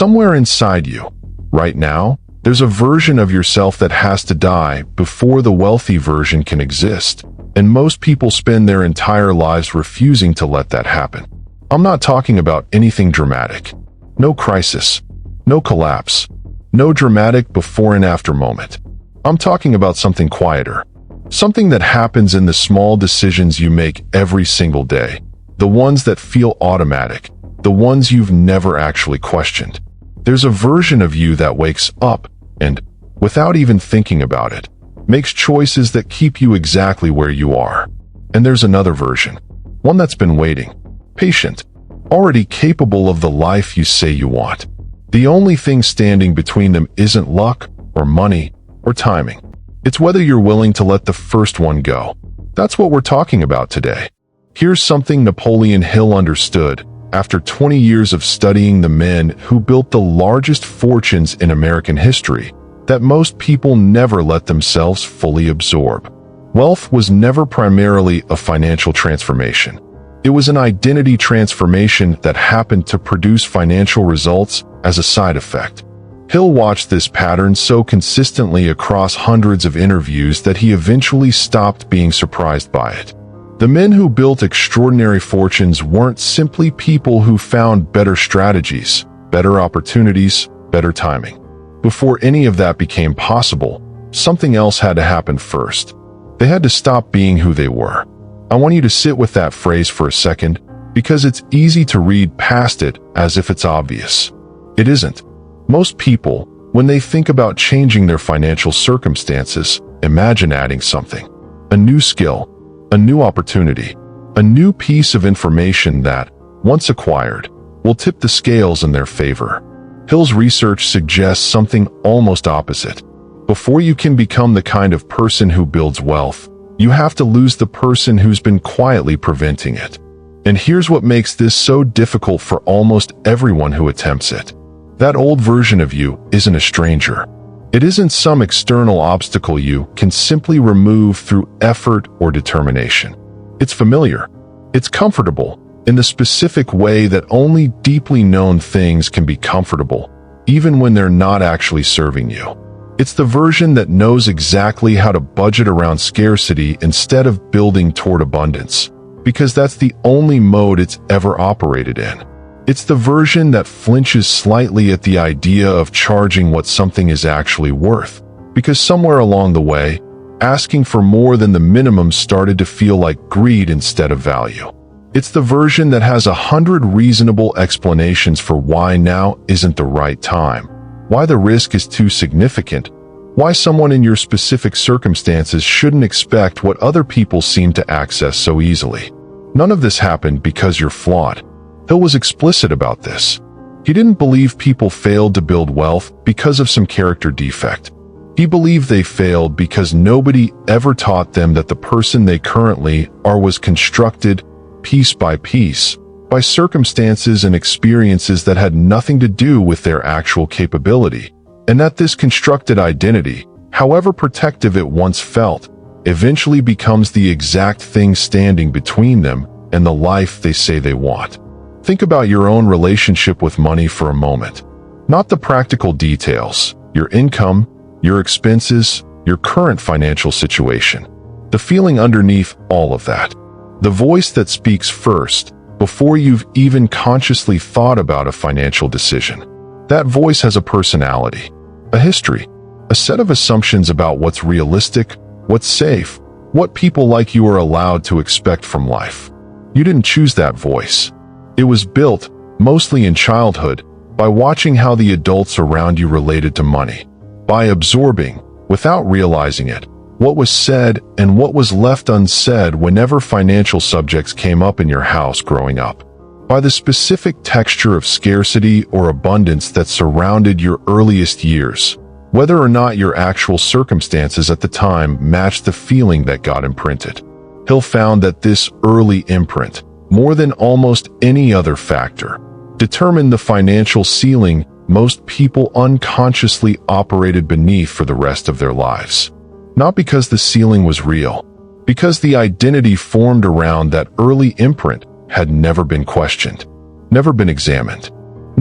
Somewhere inside you, right now, there's a version of yourself that has to die before the wealthy version can exist, and most people spend their entire lives refusing to let that happen. I'm not talking about anything dramatic. No crisis, no collapse, no dramatic before and after moment. I'm talking about something quieter, something that happens in the small decisions you make every single day, the ones that feel automatic, the ones you've never actually questioned. There's a version of you that wakes up and, without even thinking about it, makes choices that keep you exactly where you are. And there's another version, one that's been waiting, patient, already capable of the life you say you want. The only thing standing between them isn't luck or money or timing. It's whether you're willing to let the first one go. That's what we're talking about today. Here's something Napoleon Hill understood after 20 years of studying the men who built the largest fortunes in American history, that most people never let themselves fully absorb. Wealth was never primarily a financial transformation. It was an identity transformation that happened to produce financial results as a side effect. Hill watched this pattern so consistently across hundreds of interviews that he eventually stopped being surprised by it. The men who built extraordinary fortunes weren't simply people who found better strategies, better opportunities, better timing. Before any of that became possible, something else had to happen first. They had to stop being who they were. I want you to sit with that phrase for a second, because it's easy to read past it as if it's obvious. It isn't. Most people, when they think about changing their financial circumstances, imagine adding something. A new skill, a new opportunity, a new piece of information that, once acquired, will tip the scales in their favor. Hill's research suggests something almost opposite. Before you can become the kind of person who builds wealth, you have to lose the person who's been quietly preventing it. And here's what makes this so difficult for almost everyone who attempts it. That old version of you isn't a stranger. It isn't some external obstacle you can simply remove through effort or determination. It's familiar. It's comfortable, in the specific way that only deeply known things can be comfortable, even when they're not actually serving you. It's the version that knows exactly how to budget around scarcity instead of building toward abundance, because that's the only mode it's ever operated in. It's the version that flinches slightly at the idea of charging what something is actually worth, because somewhere along the way, asking for more than the minimum started to feel like greed instead of value. It's the version that has 100 reasonable explanations for why now isn't the right time, why the risk is too significant, why someone in your specific circumstances shouldn't expect what other people seem to access so easily. None of this happened because you're flawed. Hill was explicit about this. He didn't believe people failed to build wealth because of some character defect. He believed they failed because nobody ever taught them that the person they currently are was constructed, piece by piece, by circumstances and experiences that had nothing to do with their actual capability, and that this constructed identity, however protective it once felt, eventually becomes the exact thing standing between them and the life they say they want. Think about your own relationship with money for a moment. Not the practical details, your income, your expenses, your current financial situation. The feeling underneath all of that. The voice that speaks first, before you've even consciously thought about a financial decision. That voice has a personality, a history, a set of assumptions about what's realistic, what's safe, what people like you are allowed to expect from life. You didn't choose that voice. It was built, mostly in childhood, by watching how the adults around you related to money, by absorbing, without realizing it, what was said and what was left unsaid whenever financial subjects came up in your house growing up, by the specific texture of scarcity or abundance that surrounded your earliest years, whether or not your actual circumstances at the time matched the feeling that got imprinted. Hill found that this early imprint, more than almost any other factor, determined the financial ceiling most people unconsciously operated beneath for the rest of their lives. Not because the ceiling was real, because the identity formed around that early imprint had never been questioned, never been examined,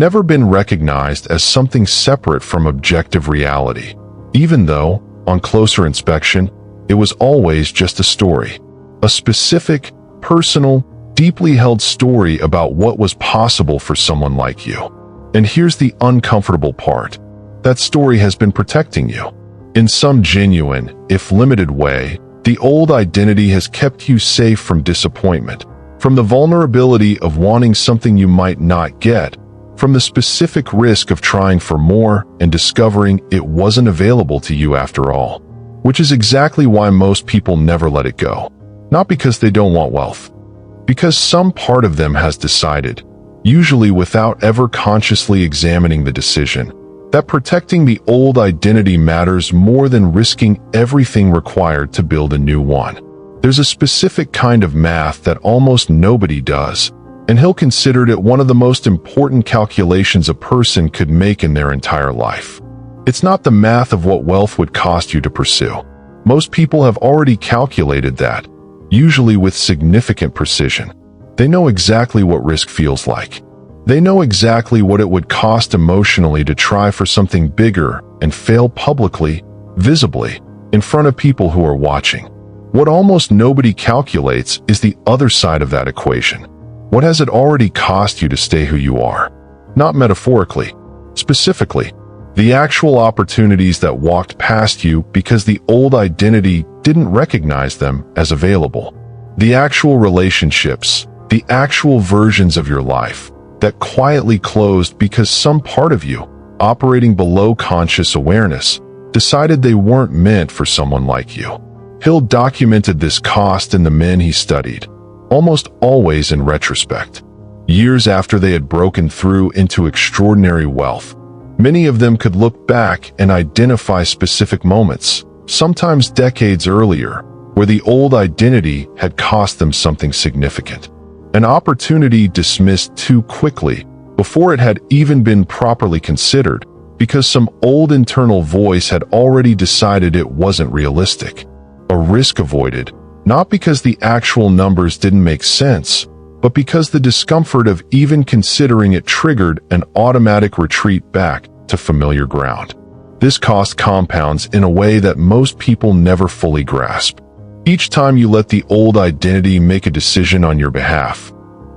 never been recognized as something separate from objective reality, even though, on closer inspection, it was always just a story. A specific, personal, deeply held story about what was possible for someone like you. And here's the uncomfortable part. That story has been protecting you. In some genuine, if limited way, the old identity has kept you safe from disappointment, from the vulnerability of wanting something you might not get, from the specific risk of trying for more and discovering it wasn't available to you after all. Which is exactly why most people never let it go. Not because they don't want wealth. Because some part of them has decided, usually without ever consciously examining the decision, that protecting the old identity matters more than risking everything required to build a new one. There's a specific kind of math that almost nobody does, and Hill considered it one of the most important calculations a person could make in their entire life. It's not the math of what wealth would cost you to pursue. Most people have already calculated that, usually with significant precision. They know exactly what risk feels like. They know exactly what it would cost emotionally to try for something bigger and fail publicly, visibly, in front of people who are watching. What almost nobody calculates is the other side of that equation. What has it already cost you to stay who you are? Not metaphorically, specifically. The actual opportunities that walked past you because the old identity didn't recognize them as available. The actual relationships, the actual versions of your life that quietly closed because some part of you, operating below conscious awareness, decided they weren't meant for someone like you. Hill documented this cost in the men he studied, almost always in retrospect. Years after they had broken through into extraordinary wealth, many of them could look back and identify specific moments, sometimes decades earlier, where the old identity had cost them something significant. An opportunity dismissed too quickly, before it had even been properly considered, because some old internal voice had already decided it wasn't realistic. A risk avoided, not because the actual numbers didn't make sense, but because the discomfort of even considering it triggered an automatic retreat back to familiar ground. This cost compounds in a way that most people never fully grasp. Each time you let the old identity make a decision on your behalf,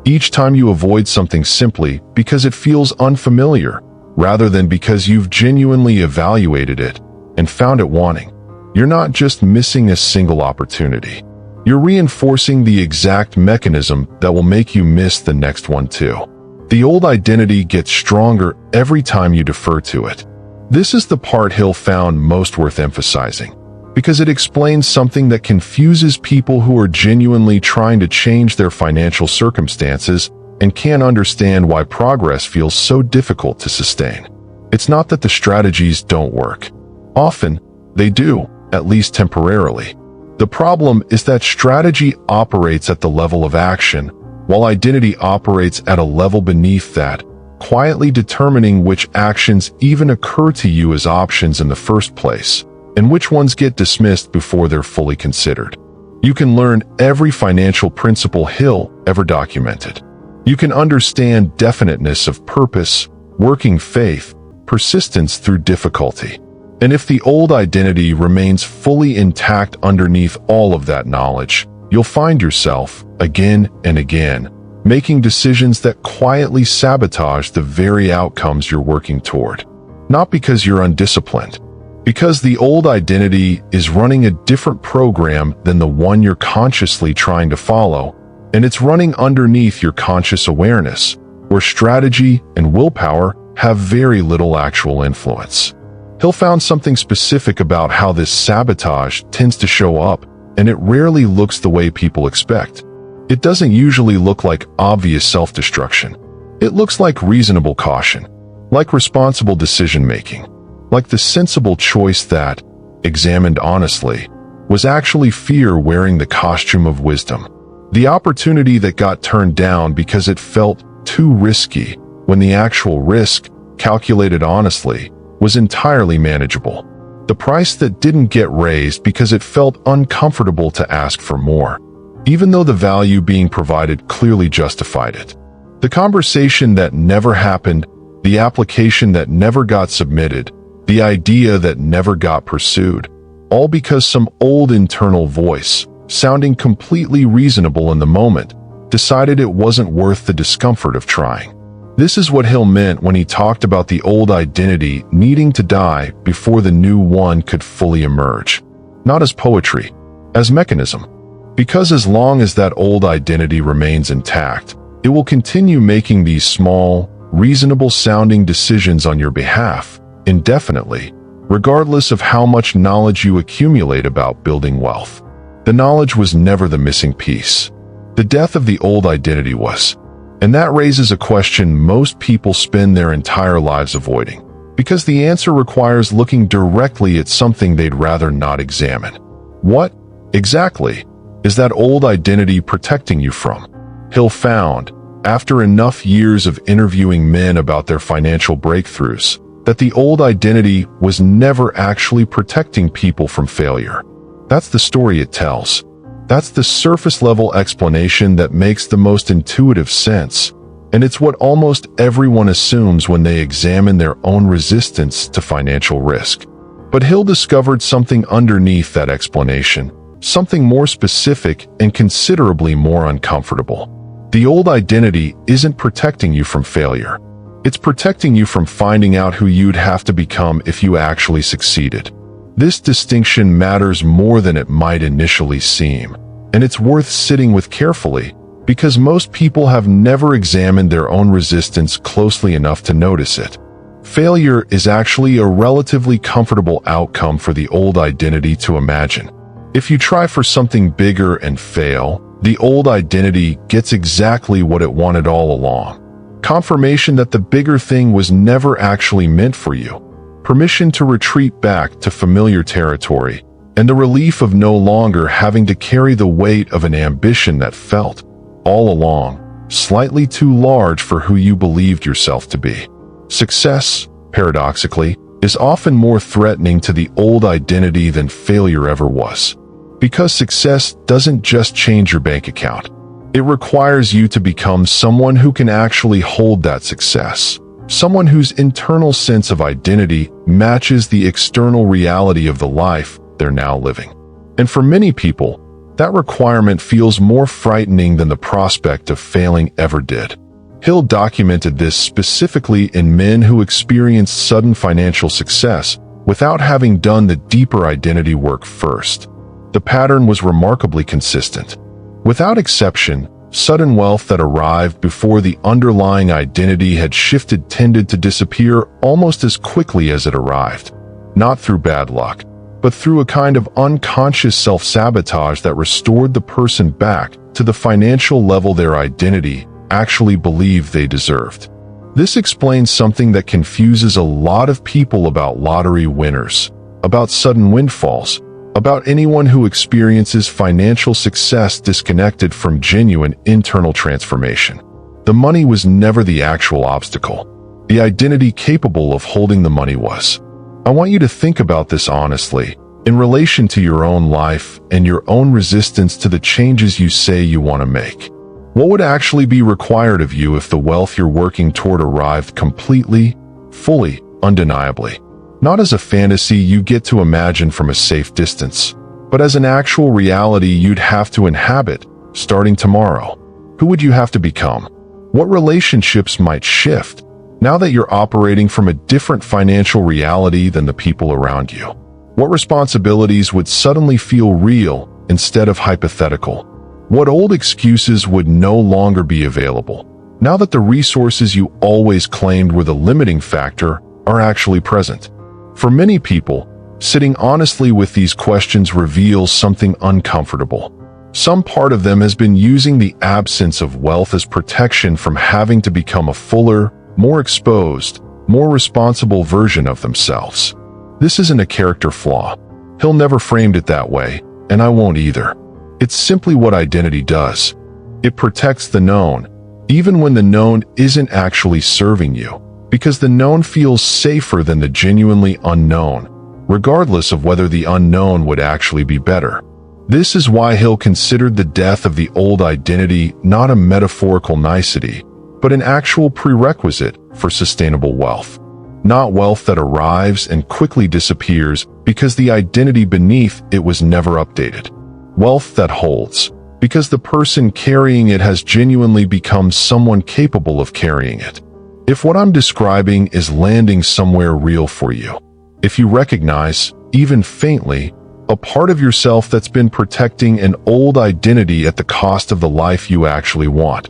each time you avoid something simply because it feels unfamiliar, rather than because you've genuinely evaluated it and found it wanting, you're not just missing a single opportunity. You're reinforcing the exact mechanism that will make you miss the next one too. The old identity gets stronger every time you defer to it. This is the part Hill found most worth emphasizing, because it explains something that confuses people who are genuinely trying to change their financial circumstances and can't understand why progress feels so difficult to sustain. It's not that the strategies don't work. Often, they do, at least temporarily. The problem is that strategy operates at the level of action, while identity operates at a level beneath that, quietly determining which actions even occur to you as options in the first place, and which ones get dismissed before they're fully considered. You can learn every financial principle Hill ever documented. You can understand definiteness of purpose, working faith, persistence through difficulty. And if the old identity remains fully intact underneath all of that knowledge, you'll find yourself, again and again, making decisions that quietly sabotage the very outcomes you're working toward. Not because you're undisciplined, because the old identity is running a different program than the one you're consciously trying to follow, and it's running underneath your conscious awareness, where strategy and willpower have very little actual influence. Hill found something specific about how this sabotage tends to show up, and it rarely looks the way people expect. It doesn't usually look like obvious self-destruction. It looks like reasonable caution, like responsible decision-making, like the sensible choice that, examined honestly, was actually fear wearing the costume of wisdom. The opportunity that got turned down because it felt too risky, when the actual risk, calculated honestly, was entirely manageable. The price that didn't get raised because it felt uncomfortable to ask for more, even though the value being provided clearly justified it. The conversation that never happened the application that never got submitted, the idea that never got pursued, all because some old internal voice, sounding completely reasonable in the moment, decided it wasn't worth the discomfort of trying. This is what Hill meant when he talked about the old identity needing to die before the new one could fully emerge. Not as poetry, as mechanism. Because as long as that old identity remains intact, it will continue making these small, reasonable-sounding decisions on your behalf, indefinitely, regardless of how much knowledge you accumulate about building wealth. The knowledge was never the missing piece. The death of the old identity was. And that raises a question most people spend their entire lives avoiding, because the answer requires looking directly at something they'd rather not examine. What, exactly, is that old identity protecting you from? Hill found, after enough years of interviewing men about their financial breakthroughs, that the old identity was never actually protecting people from failure. That's the story it tells. That's the surface-level explanation that makes the most intuitive sense, and it's what almost everyone assumes when they examine their own resistance to financial risk. But Hill discovered something underneath that explanation, something more specific and considerably more uncomfortable. The old identity isn't protecting you from failure. It's protecting you from finding out who you'd have to become if you actually succeeded. This distinction matters more than it might initially seem, and it's worth sitting with carefully, because most people have never examined their own resistance closely enough to notice it. Failure is actually a relatively comfortable outcome for the old identity to imagine. If you try for something bigger and fail, the old identity gets exactly what it wanted all along. Confirmation that the bigger thing was never actually meant for you. Permission to retreat back to familiar territory, and the relief of no longer having to carry the weight of an ambition that felt, all along, slightly too large for who you believed yourself to be. Success, paradoxically, is often more threatening to the old identity than failure ever was. Because success doesn't just change your bank account. It requires you to become someone who can actually hold that success. Someone whose internal sense of identity matches the external reality of the life they're now living. And for many people, that requirement feels more frightening than the prospect of failing ever did. Hill documented this specifically in men who experienced sudden financial success without having done the deeper identity work first. The pattern was remarkably consistent. Without exception, sudden wealth that arrived before the underlying identity had shifted tended to disappear almost as quickly as it arrived. Not through bad luck, but through a kind of unconscious self-sabotage that restored the person back to the financial level their identity actually believed they deserved. This explains something that confuses a lot of people about lottery winners, about sudden windfalls, about anyone who experiences financial success disconnected from genuine internal transformation. The money was never the actual obstacle. The identity capable of holding the money was. I want you to think about this honestly, in relation to your own life and your own resistance to the changes you say you want to make. What would actually be required of you if the wealth you're working toward arrived completely, fully, undeniably? Not as a fantasy you get to imagine from a safe distance, but as an actual reality you'd have to inhabit, starting tomorrow. Who would you have to become? What relationships might shift, now that you're operating from a different financial reality than the people around you? What responsibilities would suddenly feel real instead of hypothetical? What old excuses would no longer be available, now that the resources you always claimed were the limiting factor are actually present? For many people, sitting honestly with these questions reveals something uncomfortable. Some part of them has been using the absence of wealth as protection from having to become a fuller, more exposed, more responsible version of themselves. This isn't a character flaw. Hill never framed it that way, and I won't either. It's simply what identity does. It protects the known, even when the known isn't actually serving you, because the known feels safer than the genuinely unknown, regardless of whether the unknown would actually be better. This is why Hill considered the death of the old identity not a metaphorical nicety, but an actual prerequisite for sustainable wealth. Not wealth that arrives and quickly disappears because the identity beneath it was never updated. Wealth that holds, because the person carrying it has genuinely become someone capable of carrying it. If what I'm describing is landing somewhere real for you, if you recognize, even faintly, a part of yourself that's been protecting an old identity at the cost of the life you actually want,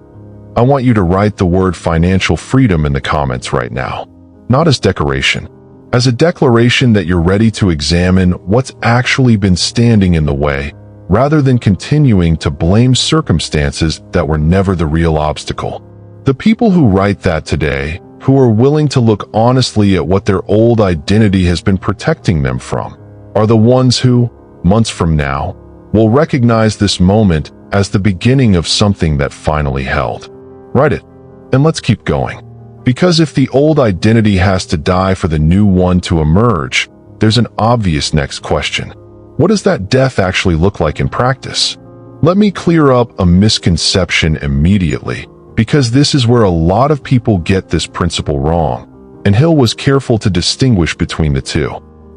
I want you to write the word financial freedom in the comments right now. Not as decoration, as a declaration that you're ready to examine what's actually been standing in the way, rather than continuing to blame circumstances that were never the real obstacle. The people who write that today, who are willing to look honestly at what their old identity has been protecting them from, are the ones who, months from now, will recognize this moment as the beginning of something that finally held. Write it, and let's keep going. Because if the old identity has to die for the new one to emerge, there's an obvious next question. What does that death actually look like in practice? Let me clear up a misconception immediately, because this is where a lot of people get this principle wrong, and Hill was careful to distinguish between the two.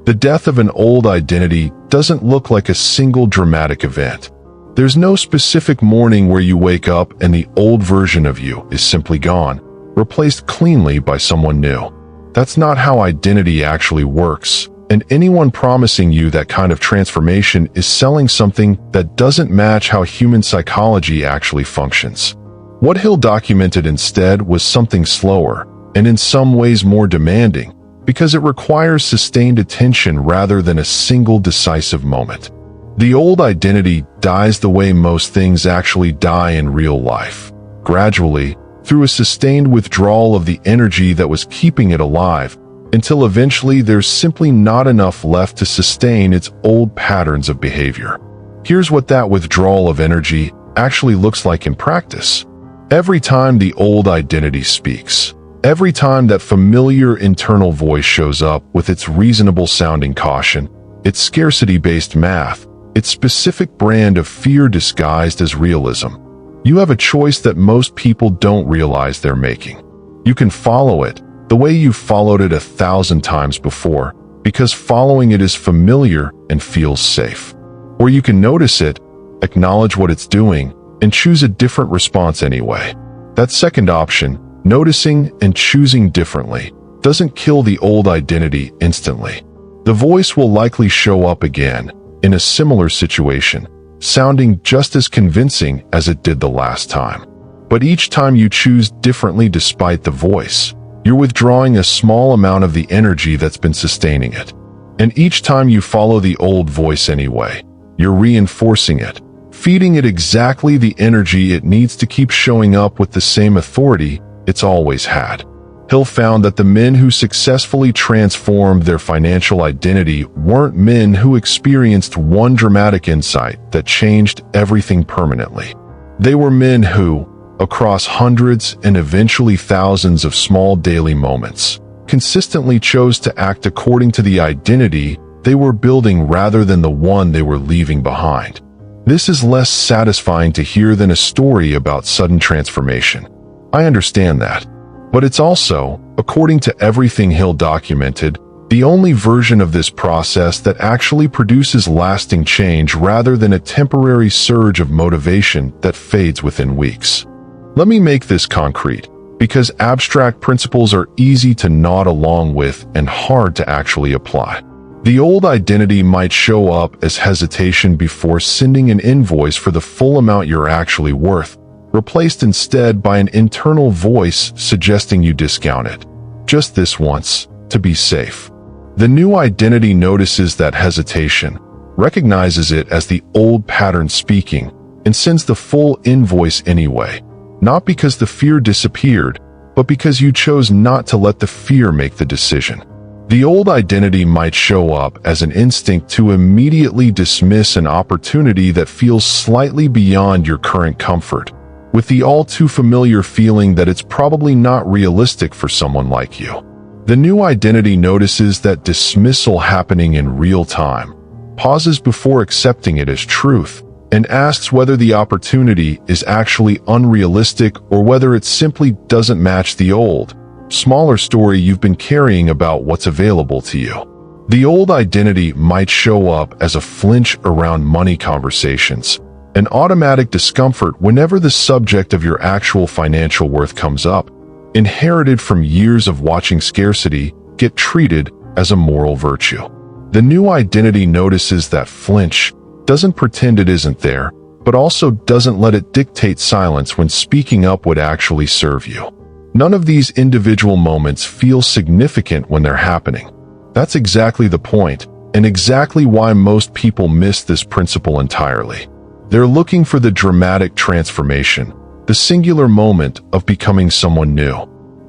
The death of an old identity doesn't look like a single dramatic event. There's no specific morning where you wake up and the old version of you is simply gone, replaced cleanly by someone new. That's not how identity actually works, and anyone promising you that kind of transformation is selling something that doesn't match how human psychology actually functions. What Hill documented instead was something slower, and in some ways more demanding, because it requires sustained attention rather than a single decisive moment. The old identity dies the way most things actually die in real life, gradually, through a sustained withdrawal of the energy that was keeping it alive, until eventually there's simply not enough left to sustain its old patterns of behavior. Here's what that withdrawal of energy actually looks like in practice. Every time the old identity speaks, every time that familiar internal voice shows up with its reasonable-sounding caution, its scarcity-based math, its specific brand of fear disguised as realism, you have a choice that most people don't realize they're making. You can follow it the way you've followed it 1,000 times before, because following it is familiar and feels safe. Or you can notice it, acknowledge what it's doing, and choose a different response anyway. That second option, noticing and choosing differently, doesn't kill the old identity instantly. The voice will likely show up again, in a similar situation, sounding just as convincing as it did the last time. But each time you choose differently despite the voice, you're withdrawing a small amount of the energy that's been sustaining it. And each time you follow the old voice anyway, you're reinforcing it, feeding it exactly the energy it needs to keep showing up with the same authority it's always had. Hill found that the men who successfully transformed their financial identity weren't men who experienced one dramatic insight that changed everything permanently. They were men who, across hundreds and eventually thousands of small daily moments, consistently chose to act according to the identity they were building rather than the one they were leaving behind. This is less satisfying to hear than a story about sudden transformation. I understand that. But it's also, according to everything Hill documented, the only version of this process that actually produces lasting change rather than a temporary surge of motivation that fades within weeks. Let me make this concrete, because abstract principles are easy to nod along with and hard to actually apply. The old identity might show up as hesitation before sending an invoice for the full amount you're actually worth, replaced instead by an internal voice suggesting you discount it. Just this once, to be safe. The new identity notices that hesitation, recognizes it as the old pattern speaking, and sends the full invoice anyway. Not because the fear disappeared, but because you chose not to let the fear make the decision. The old identity might show up as an instinct to immediately dismiss an opportunity that feels slightly beyond your current comfort, with the all-too-familiar feeling that it's probably not realistic for someone like you. The new identity notices that dismissal happening in real time, pauses before accepting it as truth, and asks whether the opportunity is actually unrealistic or whether it simply doesn't match the old, smaller story you've been carrying about what's available to you. The old identity might show up as a flinch around money conversations, an automatic discomfort whenever the subject of your actual financial worth comes up, inherited from years of watching scarcity get treated as a moral virtue. The new identity notices that flinch, doesn't pretend it isn't there, but also doesn't let it dictate silence when speaking up would actually serve you. None of these individual moments feel significant when they're happening. That's exactly the point, and exactly why most people miss this principle entirely. They're looking for the dramatic transformation, the singular moment of becoming someone new.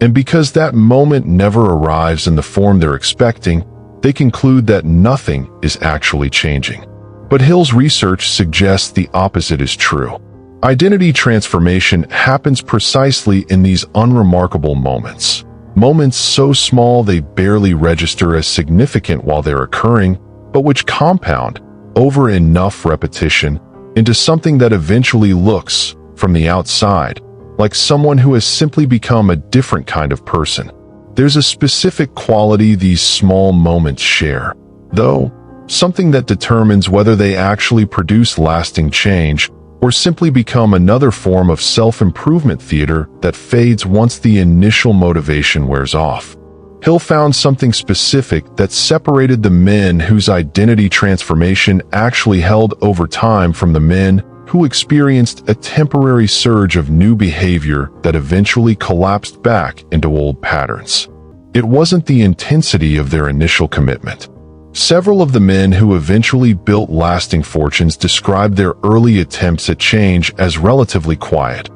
And because that moment never arrives in the form they're expecting, they conclude that nothing is actually changing. But Hill's research suggests the opposite is true. Identity transformation happens precisely in these unremarkable moments. Moments so small they barely register as significant while they're occurring, but which compound, over enough repetition, into something that eventually looks, from the outside, like someone who has simply become a different kind of person. There's a specific quality these small moments share, though, something that determines whether they actually produce lasting change or simply become another form of self-improvement theater that fades once the initial motivation wears off. Hill found something specific that separated the men whose identity transformation actually held over time from the men who experienced a temporary surge of new behavior that eventually collapsed back into old patterns. It wasn't the intensity of their initial commitment. Several of the men who eventually built lasting fortunes described their early attempts at change as relatively quiet,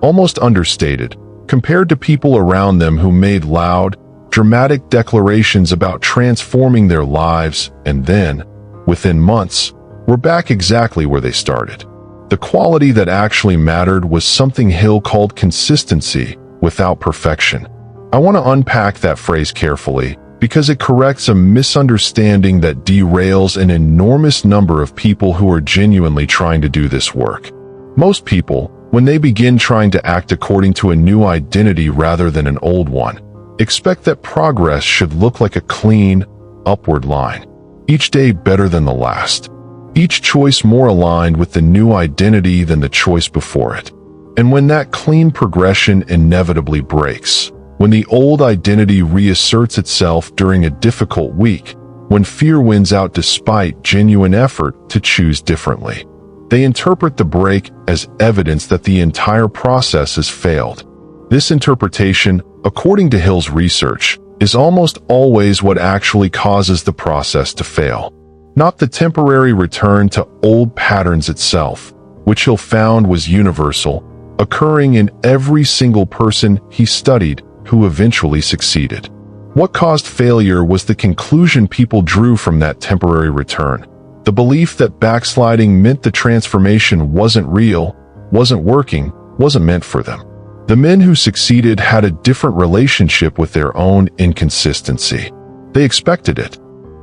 almost understated, compared to people around them who made loud, dramatic declarations about transforming their lives and then, within months, were back exactly where they started. The quality that actually mattered was something Hill called consistency without perfection. I want to unpack that phrase carefully because it corrects a misunderstanding that derails an enormous number of people who are genuinely trying to do this work. Most people, when they begin trying to act according to a new identity rather than an old one, expect that progress should look like a clean, upward line, each day better than the last, each choice more aligned with the new identity than the choice before it. And when that clean progression inevitably breaks, when the old identity reasserts itself during a difficult week, when fear wins out despite genuine effort to choose differently, they interpret the break as evidence that the entire process has failed. This interpretation, according to Hill's research, is almost always what actually causes the process to fail, not the temporary return to old patterns itself, which Hill found was universal, occurring in every single person he studied who eventually succeeded. What caused failure was the conclusion people drew from that temporary return, the belief that backsliding meant the transformation wasn't real, wasn't working, wasn't meant for them. The men who succeeded had a different relationship with their own inconsistency. They expected it,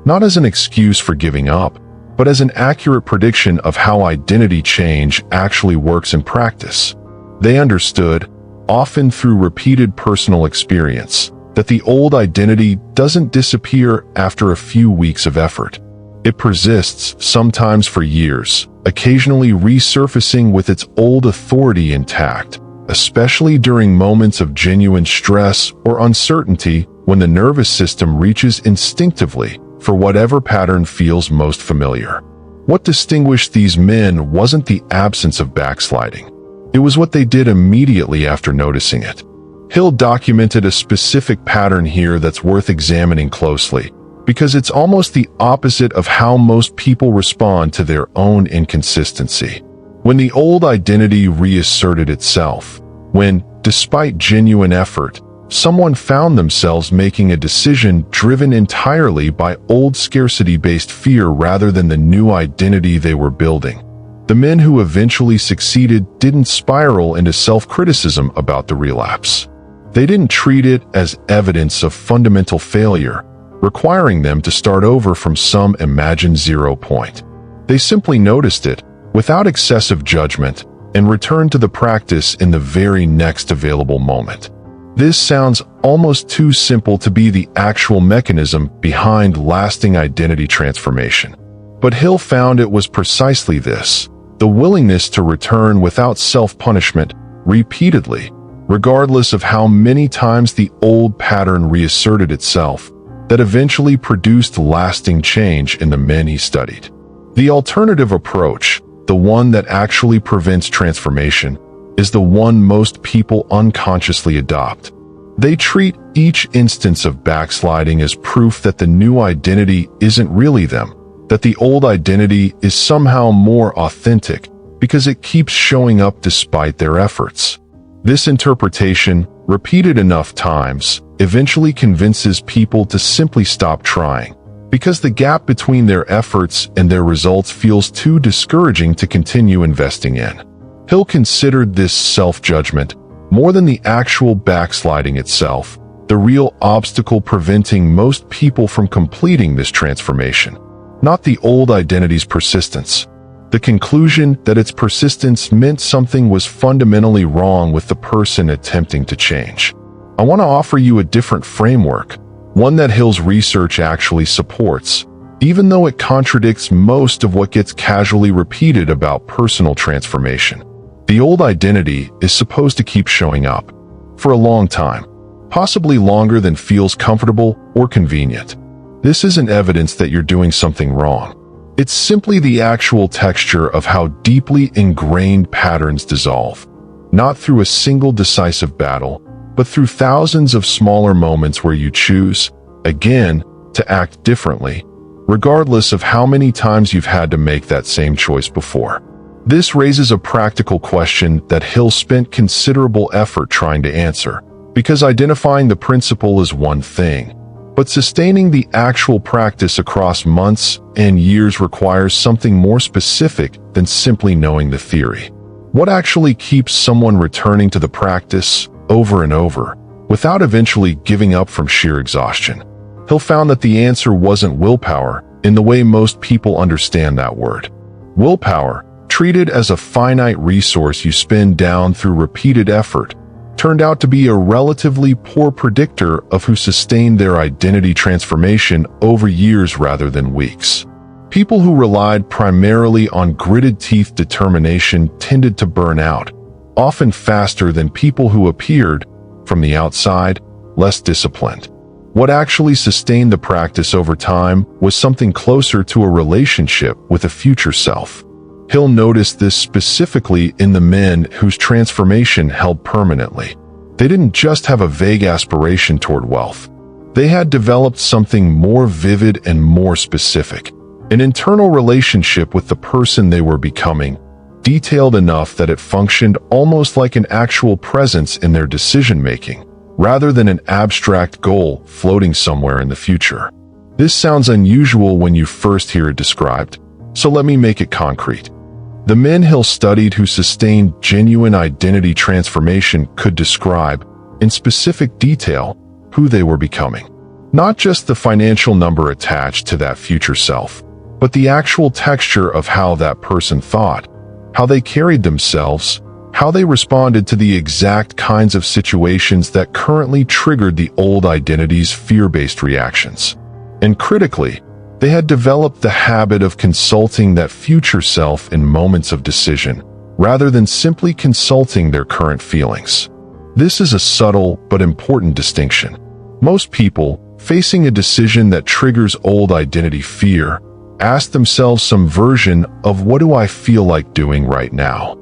not as an excuse for giving up, but as an accurate prediction of how identity change actually works in practice. They understood, often through repeated personal experience, that the old identity doesn't disappear after a few weeks of effort. It persists, sometimes for years, occasionally resurfacing with its old authority intact, especially during moments of genuine stress or uncertainty when the nervous system reaches instinctively for whatever pattern feels most familiar. What distinguished these men wasn't the absence of backsliding. It was what they did immediately after noticing it. Hill documented a specific pattern here that's worth examining closely, because it's almost the opposite of how most people respond to their own inconsistency. When the old identity reasserted itself, when, despite genuine effort, someone found themselves making a decision driven entirely by old scarcity-based fear rather than the new identity they were building, the men who eventually succeeded didn't spiral into self-criticism about the relapse. They didn't treat it as evidence of fundamental failure, requiring them to start over from some imagined zero point. They simply noticed it, without excessive judgment, and return to the practice in the very next available moment. This sounds almost too simple to be the actual mechanism behind lasting identity transformation. But Hill found it was precisely this, the willingness to return without self-punishment repeatedly, regardless of how many times the old pattern reasserted itself, that eventually produced lasting change in the men he studied. The alternative approach, the one that actually prevents transformation, is the one most people unconsciously adopt. They treat each instance of backsliding as proof that the new identity isn't really them, that the old identity is somehow more authentic because it keeps showing up despite their efforts. This interpretation, repeated enough times, eventually convinces people to simply stop trying, because the gap between their efforts and their results feels too discouraging to continue investing in. Hill considered this self-judgment, more than the actual backsliding itself, the real obstacle preventing most people from completing this transformation, not the old identity's persistence. The conclusion that its persistence meant something was fundamentally wrong with the person attempting to change. I want to offer you a different framework, one that Hill's research actually supports, even though it contradicts most of what gets casually repeated about personal transformation. The old identity is supposed to keep showing up for a long time, possibly longer than feels comfortable or convenient. This isn't evidence that you're doing something wrong. It's simply the actual texture of how deeply ingrained patterns dissolve, not through a single decisive battle, but through thousands of smaller moments where you choose, again, to act differently, regardless of how many times you've had to make that same choice before. This raises a practical question that Hill spent considerable effort trying to answer, because identifying the principle is one thing, but sustaining the actual practice across months and years requires something more specific than simply knowing the theory. What actually keeps someone returning to the practice over and over, without eventually giving up from sheer exhaustion? Hill found that the answer wasn't willpower in the way most people understand that word. Willpower, treated as a finite resource you spend down through repeated effort, turned out to be a relatively poor predictor of who sustained their identity transformation over years rather than weeks. People who relied primarily on gritted-teeth determination tended to burn out, often faster than people who appeared, from the outside, less disciplined. What actually sustained the practice over time was something closer to a relationship with a future self. Hill noticed this specifically in the men whose transformation held permanently. They didn't just have a vague aspiration toward wealth. They had developed something more vivid and more specific, an internal relationship with the person they were becoming, detailed enough that it functioned almost like an actual presence in their decision-making, rather than an abstract goal floating somewhere in the future. This sounds unusual when you first hear it described, so let me make it concrete. The men Hill studied who sustained genuine identity transformation could describe, in specific detail, who they were becoming. Not just the financial number attached to that future self, but the actual texture of how that person thought, how they carried themselves, how they responded to the exact kinds of situations that currently triggered the old identity's fear-based reactions. And critically, they had developed the habit of consulting that future self in moments of decision, rather than simply consulting their current feelings. This is a subtle but important distinction. Most people, facing a decision that triggers old identity fear, ask themselves some version of what do I feel like doing right now?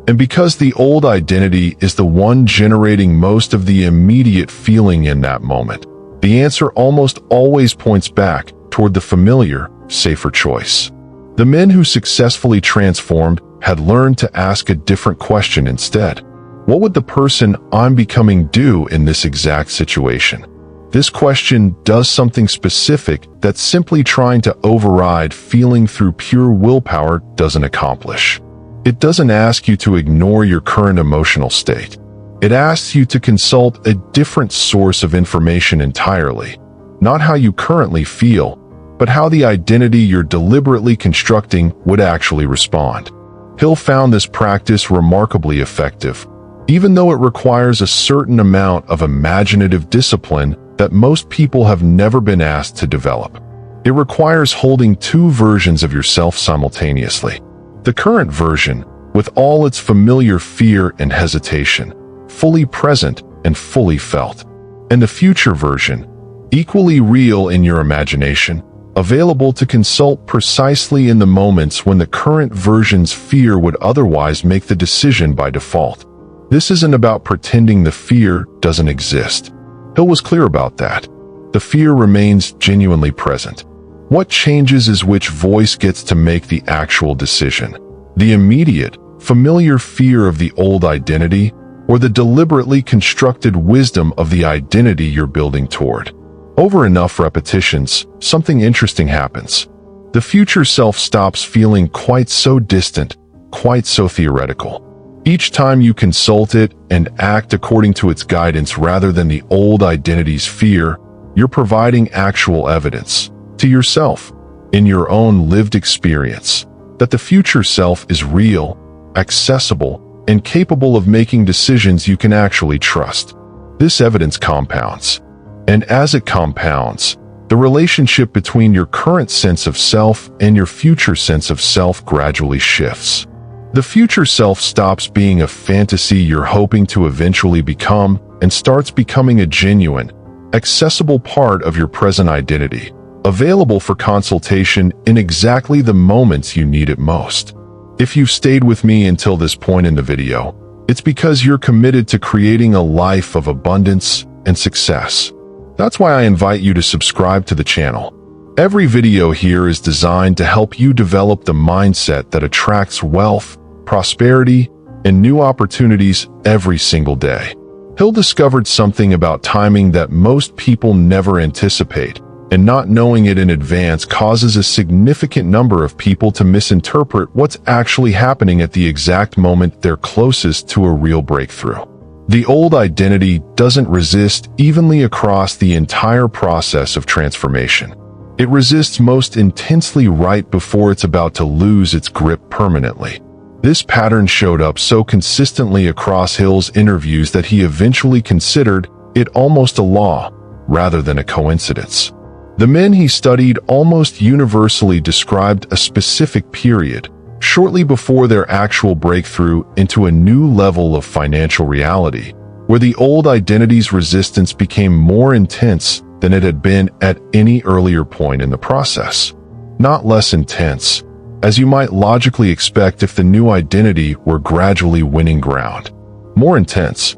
And because the old identity is the one generating most of the immediate feeling in that moment, the answer almost always points back toward the familiar, safer choice. The men who successfully transformed had learned to ask a different question instead. What would the person I'm becoming do in this exact situation? This question does something specific that simply trying to override feeling through pure willpower doesn't accomplish. It doesn't ask you to ignore your current emotional state. It asks you to consult a different source of information entirely, not how you currently feel, but how the identity you're deliberately constructing would actually respond. Hill found this practice remarkably effective, even though it requires a certain amount of imaginative discipline that most people have never been asked to develop. It requires holding two versions of yourself simultaneously. The current version, with all its familiar fear and hesitation, fully present and fully felt. And the future version, equally real in your imagination, available to consult precisely in the moments when the current version's fear would otherwise make the decision by default. This isn't about pretending the fear doesn't exist. Hill was clear about that. The fear remains genuinely present. What changes is which voice gets to make the actual decision. The immediate, familiar fear of the old identity, or the deliberately constructed wisdom of the identity you're building toward. Over enough repetitions, something interesting happens. The future self stops feeling quite so distant, quite so theoretical. Each time you consult it and act according to its guidance rather than the old identity's fear, you're providing actual evidence to yourself, in your own lived experience, that the future self is real, accessible, and capable of making decisions you can actually trust. This evidence compounds. And as it compounds, the relationship between your current sense of self and your future sense of self gradually shifts. The future self stops being a fantasy you're hoping to eventually become and starts becoming a genuine, accessible part of your present identity, available for consultation in exactly the moments you need it most. If you've stayed with me until this point in the video, it's because you're committed to creating a life of abundance and success. That's why I invite you to subscribe to the channel. Every video here is designed to help you develop the mindset that attracts wealth, prosperity, and new opportunities every single day. Hill discovered something about timing that most people never anticipate, and not knowing it in advance causes a significant number of people to misinterpret what's actually happening at the exact moment they're closest to a real breakthrough. The old identity doesn't resist evenly across the entire process of transformation. It resists most intensely right before it's about to lose its grip permanently. This pattern showed up so consistently across Hill's interviews that he eventually considered it almost a law, rather than a coincidence. The men he studied almost universally described a specific period, shortly before their actual breakthrough into a new level of financial reality, where the old identity's resistance became more intense than it had been at any earlier point in the process. Not less intense, as you might logically expect if the new identity were gradually winning ground. More intense.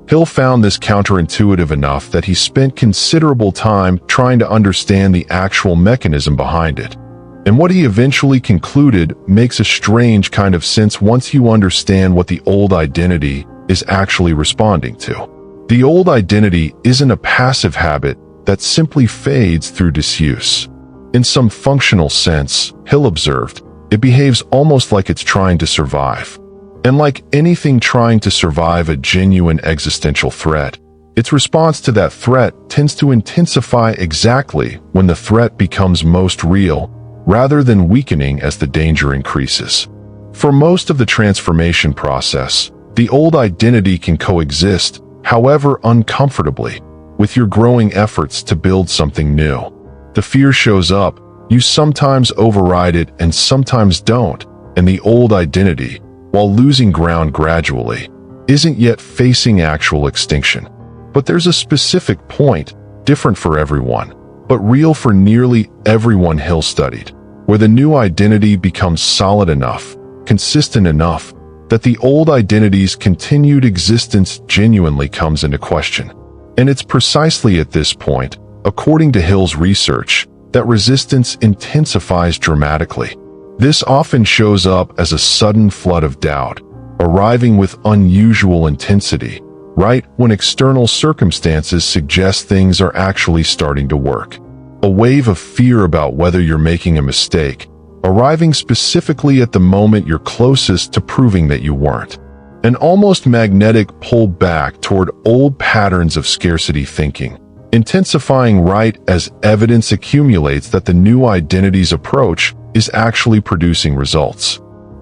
Hill found this counterintuitive enough that he spent considerable time trying to understand the actual mechanism behind it. And what he eventually concluded makes a strange kind of sense once you understand what the old identity is actually responding to. The old identity isn't a passive habit that simply fades through disuse. In some functional sense, Hill observed, it behaves almost like it's trying to survive. And like anything trying to survive a genuine existential threat, its response to that threat tends to intensify exactly when the threat becomes most real, rather than weakening as the danger increases. For most of the transformation process, the old identity can coexist, however uncomfortably, with your growing efforts to build something new. The fear shows up, you sometimes override it and sometimes don't, and the old identity, while losing ground gradually, isn't yet facing actual extinction. But there's a specific point, different for everyone, but real for nearly everyone Hill studied, where the new identity becomes solid enough, consistent enough, that the old identity's continued existence genuinely comes into question. And it's precisely at this point, according to Hill's research, that resistance intensifies dramatically. This often shows up as a sudden flood of doubt, arriving with unusual intensity, right when external circumstances suggest things are actually starting to work. A wave of fear about whether you're making a mistake, arriving specifically at the moment you're closest to proving that you weren't. An almost magnetic pull back toward old patterns of scarcity thinking, intensifying right as evidence accumulates that the new identity's approach is actually producing results.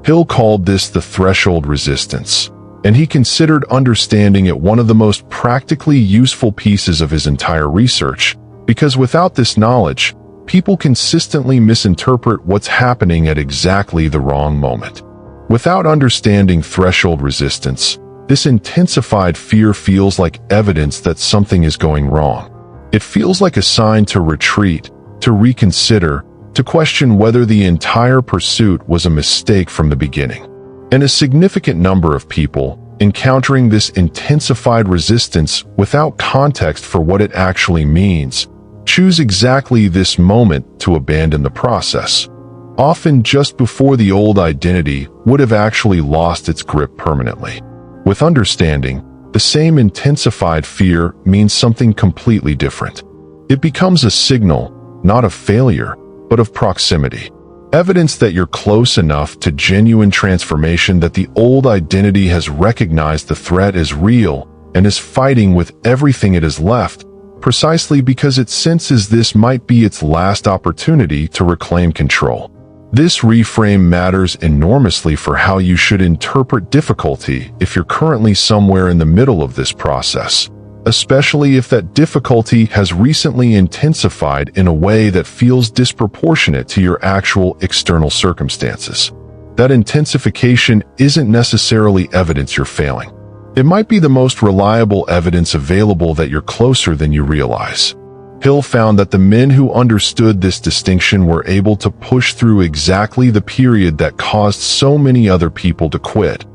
Hill called this the threshold resistance, and he considered understanding it one of the most practically useful pieces of his entire research, because without this knowledge, people consistently misinterpret what's happening at exactly the wrong moment. Without understanding threshold resistance, this intensified fear feels like evidence that something is going wrong. It feels like a sign to retreat, to reconsider, to question whether the entire pursuit was a mistake from the beginning. And a significant number of people, encountering this intensified resistance without context for what it actually means, choose exactly this moment to abandon the process, often just before the old identity would have actually lost its grip permanently. With understanding, the same intensified fear means something completely different. It becomes a signal, not of failure, but of proximity. Evidence that you're close enough to genuine transformation that the old identity has recognized the threat is real and is fighting with everything it has left, precisely because it senses this might be its last opportunity to reclaim control. This reframe matters enormously for how you should interpret difficulty if you're currently somewhere in the middle of this process, especially if that difficulty has recently intensified in a way that feels disproportionate to your actual external circumstances. That intensification isn't necessarily evidence you're failing. It might be the most reliable evidence available that you're closer than you realize. Hill found that the men who understood this distinction were able to push through exactly the period that caused so many other people to quit,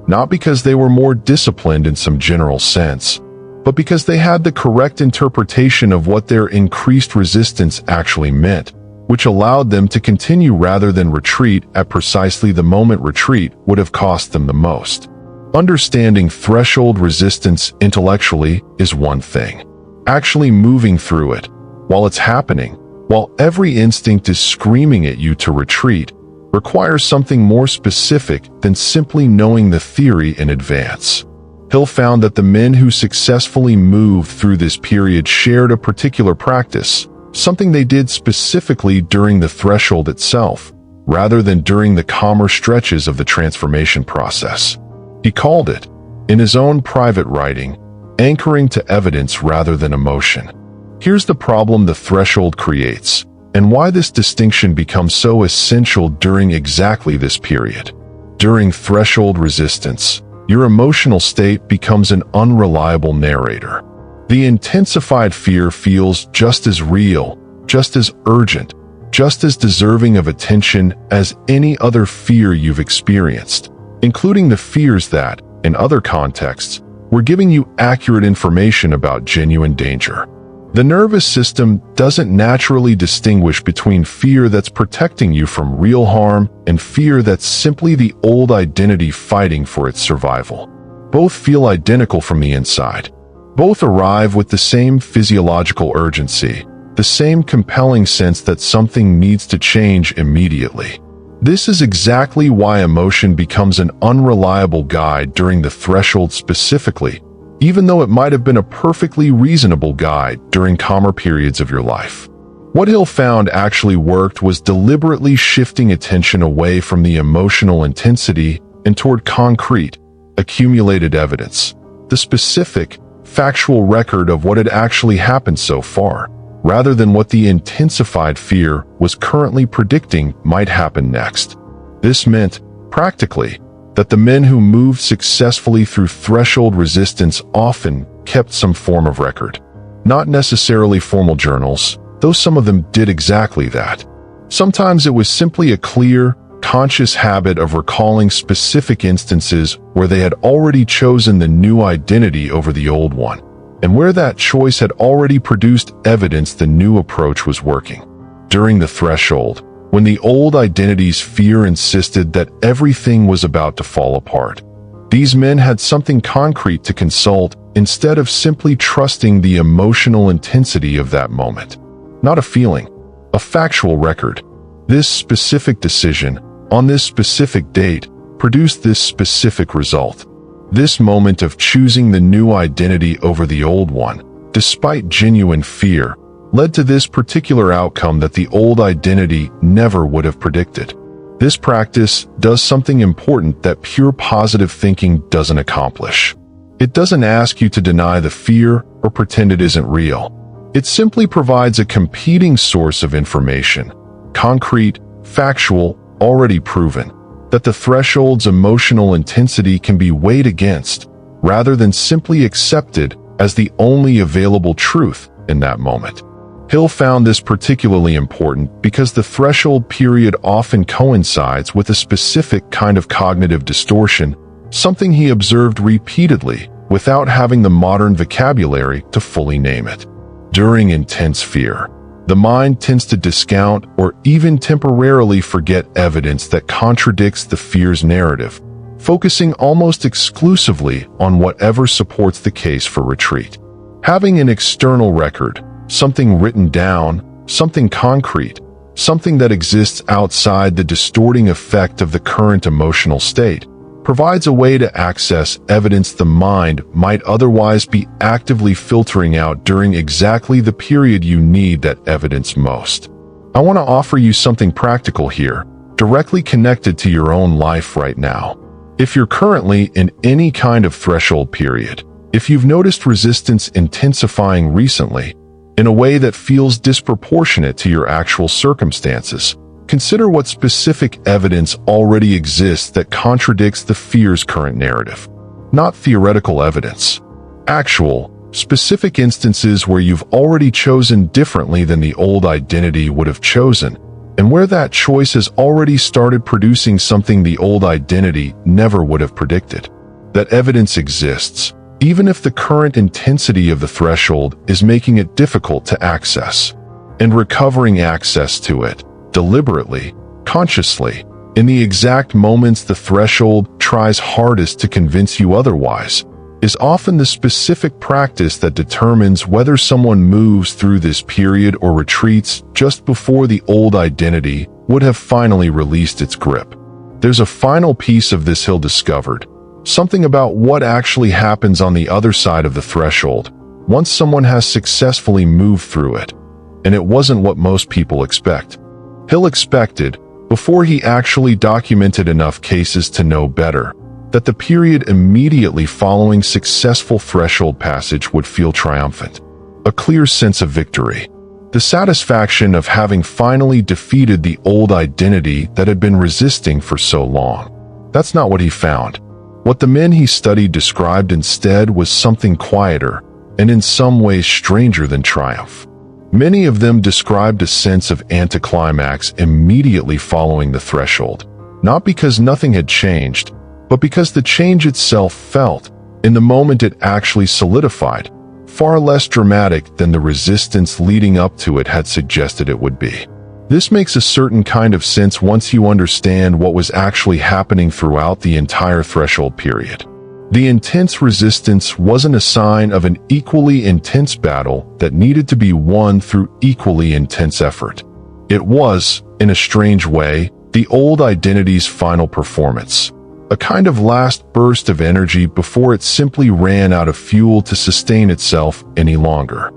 not because they were more disciplined in some general sense, but because they had the correct interpretation of what their increased resistance actually meant, which allowed them to continue rather than retreat at precisely the moment retreat would have cost them the most. Understanding threshold resistance intellectually is one thing. Actually moving through it, while it's happening, while every instinct is screaming at you to retreat, requires something more specific than simply knowing the theory in advance. Hill found that the men who successfully moved through this period shared a particular practice, something they did specifically during the threshold itself, rather than during the calmer stretches of the transformation process. He called it, in his own private writing, anchoring to evidence rather than emotion. Here's the problem the threshold creates, and why this distinction becomes so essential during exactly this period. During threshold resistance, your emotional state becomes an unreliable narrator. The intensified fear feels just as real, just as urgent, just as deserving of attention as any other fear you've experienced, including the fears that, in other contexts, we're giving you accurate information about genuine danger. The nervous system doesn't naturally distinguish between fear that's protecting you from real harm and fear that's simply the old identity fighting for its survival. Both feel identical from the inside. Both arrive with the same physiological urgency, the same compelling sense that something needs to change immediately. This is exactly why emotion becomes an unreliable guide during the threshold specifically, even though it might have been a perfectly reasonable guide during calmer periods of your life. What Hill found actually worked was deliberately shifting attention away from the emotional intensity and toward concrete, accumulated evidence, the specific, factual record of what had actually happened so far, rather than what the intensified fear was currently predicting might happen next. This meant, practically, that the men who moved successfully through threshold resistance often kept some form of record. Not necessarily formal journals, though some of them did exactly that. Sometimes it was simply a clear, conscious habit of recalling specific instances where they had already chosen the new identity over the old one, and where that choice had already produced evidence the new approach was working. During the threshold, when the old identity's fear insisted that everything was about to fall apart, these men had something concrete to consult instead of simply trusting the emotional intensity of that moment. Not a feeling, a factual record. This specific decision, on this specific date, produced this specific result. This moment of choosing the new identity over the old one, despite genuine fear, led to this particular outcome that the old identity never would have predicted. This practice does something important that pure positive thinking doesn't accomplish. It doesn't ask you to deny the fear or pretend it isn't real. It simply provides a competing source of information, concrete, factual, already proven, that the threshold's emotional intensity can be weighed against, rather than simply accepted as the only available truth in that moment. Hill found this particularly important because the threshold period often coincides with a specific kind of cognitive distortion, something he observed repeatedly without having the modern vocabulary to fully name it. During intense fear, the mind tends to discount or even temporarily forget evidence that contradicts the fear's narrative, focusing almost exclusively on whatever supports the case for retreat. Having an external record, something written down, something concrete, something that exists outside the distorting effect of the current emotional state, provides a way to access evidence the mind might otherwise be actively filtering out during exactly the period you need that evidence most. I want to offer you something practical here, directly connected to your own life right now. If you're currently in any kind of threshold period, if you've noticed resistance intensifying recently, in a way that feels disproportionate to your actual circumstances, consider what specific evidence already exists that contradicts the fear's current narrative. Not theoretical evidence. Actual, specific instances where you've already chosen differently than the old identity would have chosen, and where that choice has already started producing something the old identity never would have predicted. That evidence exists, even if the current intensity of the threshold is making it difficult to access. And recovering access to it, deliberately, consciously, in the exact moments the threshold tries hardest to convince you otherwise, is often the specific practice that determines whether someone moves through this period or retreats just before the old identity would have finally released its grip. There's a final piece of this Hill discovered, something about what actually happens on the other side of the threshold once someone has successfully moved through it, and it wasn't what most people expect. Hill expected, before he actually documented enough cases to know better, that the period immediately following successful threshold passage would feel triumphant. A clear sense of victory. The satisfaction of having finally defeated the old identity that had been resisting for so long. That's not what he found. What the men he studied described instead was something quieter, and in some ways stranger than triumph. Many of them described a sense of anticlimax immediately following the threshold, not because nothing had changed, but because the change itself felt, in the moment it actually solidified, far less dramatic than the resistance leading up to it had suggested it would be. This makes a certain kind of sense once you understand what was actually happening throughout the entire threshold period. The intense resistance wasn't a sign of an equally intense battle that needed to be won through equally intense effort. It was, in a strange way, the old identity's final performance, a kind of last burst of energy before it simply ran out of fuel to sustain itself any longer.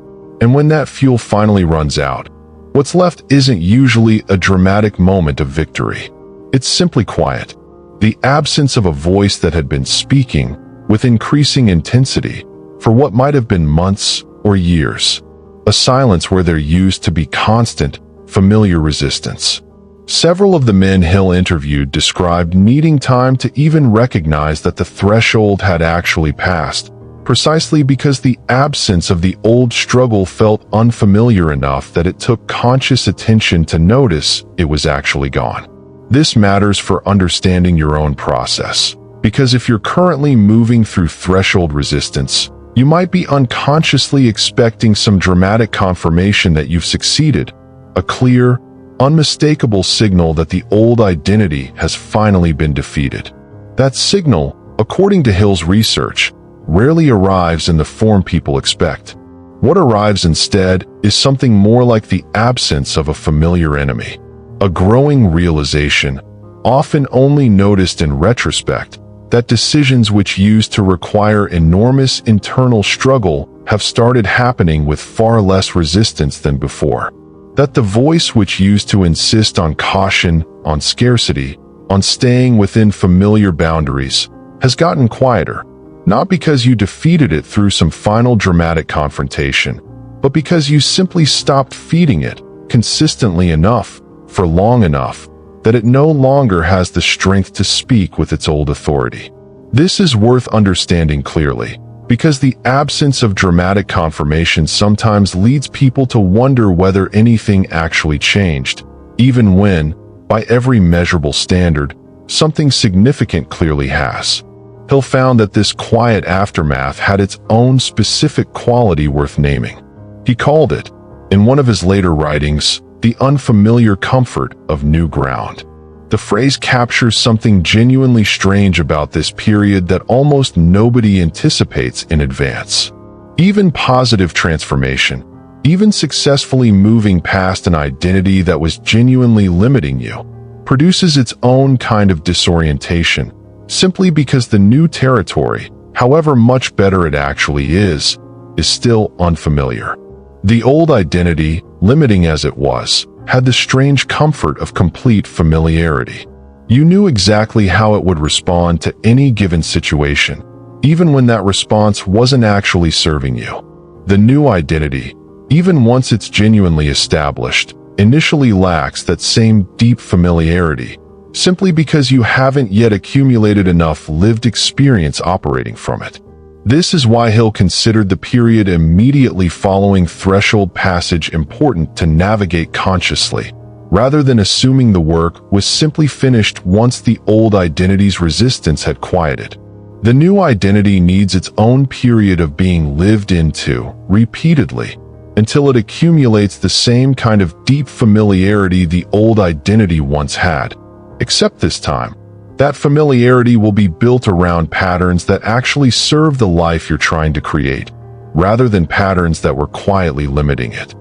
And when that fuel finally runs out, what's left isn't usually a dramatic moment of victory. It's simply quiet. The absence of a voice that had been speaking, with increasing intensity, for what might have been months or years. A silence where there used to be constant, familiar resistance. Several of the men Hill interviewed described needing time to even recognize that the threshold had actually passed, precisely because the absence of the old struggle felt unfamiliar enough that it took conscious attention to notice it was actually gone. This matters for understanding your own process, because if you're currently moving through threshold resistance, you might be unconsciously expecting some dramatic confirmation that you've succeeded, a clear, unmistakable signal that the old identity has finally been defeated. That signal, according to Hill's research, rarely arrives in the form people expect. What arrives instead is something more like the absence of a familiar enemy. A growing realization, often only noticed in retrospect, that decisions which used to require enormous internal struggle have started happening with far less resistance than before. That the voice which used to insist on caution, on scarcity, on staying within familiar boundaries, has gotten quieter, not because you defeated it through some final dramatic confrontation, but because you simply stopped feeding it consistently enough, for long enough, that it no longer has the strength to speak with its old authority. This is worth understanding clearly, because the absence of dramatic confirmation sometimes leads people to wonder whether anything actually changed, even when, by every measurable standard, something significant clearly has. Hill found that this quiet aftermath had its own specific quality worth naming. He called it, in one of his later writings, the unfamiliar comfort of new ground. The phrase captures something genuinely strange about this period that almost nobody anticipates in advance. Even positive transformation, even successfully moving past an identity that was genuinely limiting you, produces its own kind of disorientation, simply because the new territory, however much better it actually is still unfamiliar. The old identity, limiting as it was, had the strange comfort of complete familiarity. You knew exactly how it would respond to any given situation, even when that response wasn't actually serving you. The new identity, even once it's genuinely established, initially lacks that same deep familiarity, simply because you haven't yet accumulated enough lived experience operating from it. This is why Hill considered the period immediately following threshold passage important to navigate consciously, rather than assuming the work was simply finished once the old identity's resistance had quieted. The new identity needs its own period of being lived into, repeatedly, until it accumulates the same kind of deep familiarity the old identity once had. Except this time, that familiarity will be built around patterns that actually serve the life you're trying to create, rather than patterns that were quietly limiting it.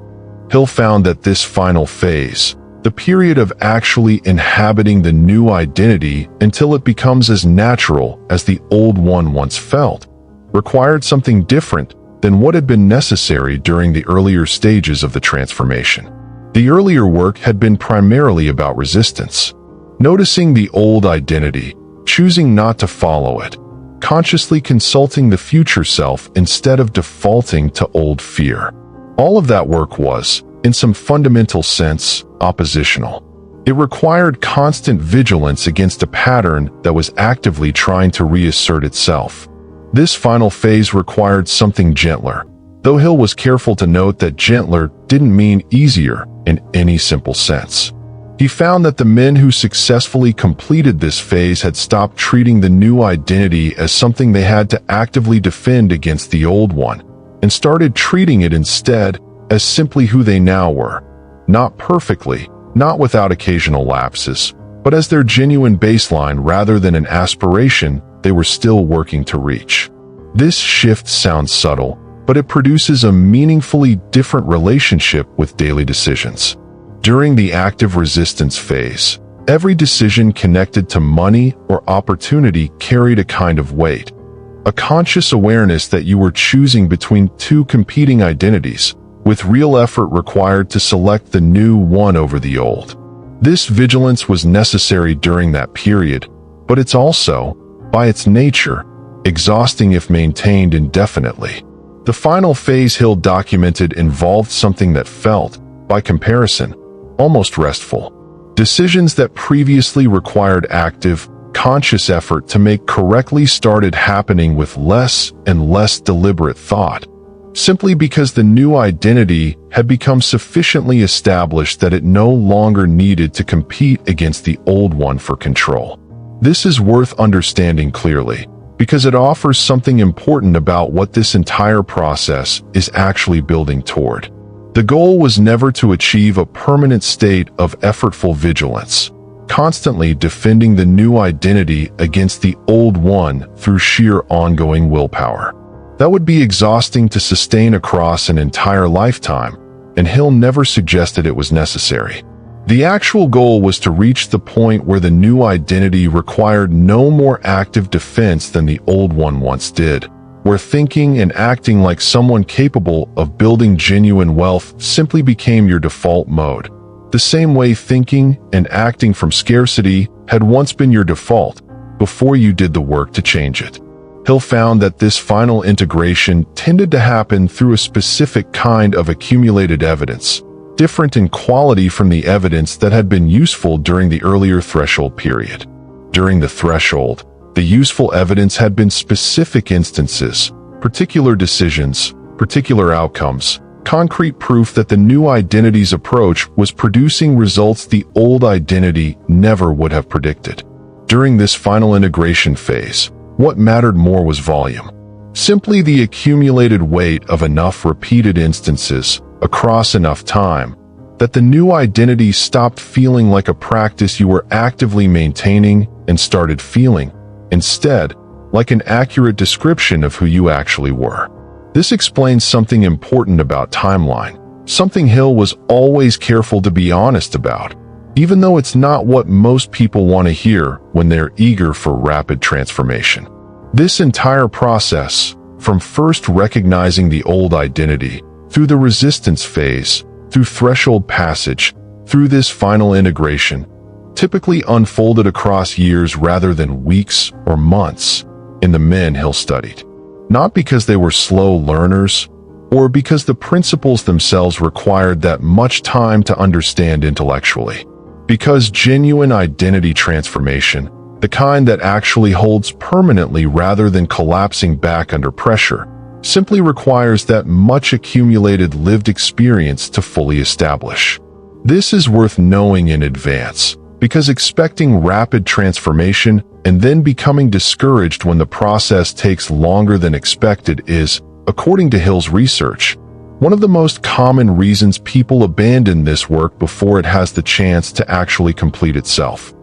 Hill found that this final phase, the period of actually inhabiting the new identity until it becomes as natural as the old one once felt, required something different than what had been necessary during the earlier stages of the transformation. The earlier work had been primarily about resistance. Noticing the old identity, choosing not to follow it, consciously consulting the future self instead of defaulting to old fear. All of that work was, in some fundamental sense, oppositional. It required constant vigilance against a pattern that was actively trying to reassert itself. This final phase required something gentler, though Hill was careful to note that gentler didn't mean easier in any simple sense. He found that the men who successfully completed this phase had stopped treating the new identity as something they had to actively defend against the old one, and started treating it instead as simply who they now were. Not perfectly, not without occasional lapses, but as their genuine baseline rather than an aspiration they were still working to reach. This shift sounds subtle, but it produces a meaningfully different relationship with daily decisions. During the active resistance phase, every decision connected to money or opportunity carried a kind of weight, a conscious awareness that you were choosing between two competing identities, with real effort required to select the new one over the old. This vigilance was necessary during that period, but it's also, by its nature, exhausting if maintained indefinitely. The final phase Hill documented involved something that felt, by comparison, almost restful. Decisions that previously required active, conscious effort to make correctly started happening with less and less deliberate thought, simply because the new identity had become sufficiently established that it no longer needed to compete against the old one for control. This is worth understanding clearly, because it offers something important about what this entire process is actually building toward. The goal was never to achieve a permanent state of effortful vigilance, constantly defending the new identity against the old one through sheer ongoing willpower. That would be exhausting to sustain across an entire lifetime, and Hill never suggested it was necessary. The actual goal was to reach the point where the new identity required no more active defense than the old one once did, where thinking and acting like someone capable of building genuine wealth simply became your default mode. The same way thinking and acting from scarcity had once been your default before you did the work to change it. Hill found that this final integration tended to happen through a specific kind of accumulated evidence, different in quality from the evidence that had been useful during the earlier threshold period. During the threshold, the useful evidence had been specific instances, particular decisions, particular outcomes, concrete proof that the new identity's approach was producing results the old identity never would have predicted. During this final integration phase, what mattered more was volume. Simply the accumulated weight of enough repeated instances across enough time that the new identity stopped feeling like a practice you were actively maintaining and started feeling, instead, like an accurate description of who you actually were. This explains something important about timeline, something Hill was always careful to be honest about, even though it's not what most people want to hear when they're eager for rapid transformation. This entire process, from first recognizing the old identity, through the resistance phase, through threshold passage, through this final integration, typically unfolded across years rather than weeks or months in the men Hill studied. Not because they were slow learners, or because the principles themselves required that much time to understand intellectually. Because genuine identity transformation, the kind that actually holds permanently rather than collapsing back under pressure, simply requires that much accumulated lived experience to fully establish. This is worth knowing in advance, because expecting rapid transformation and then becoming discouraged when the process takes longer than expected is, according to Hill's research, one of the most common reasons people abandon this work before it has the chance to actually complete itself.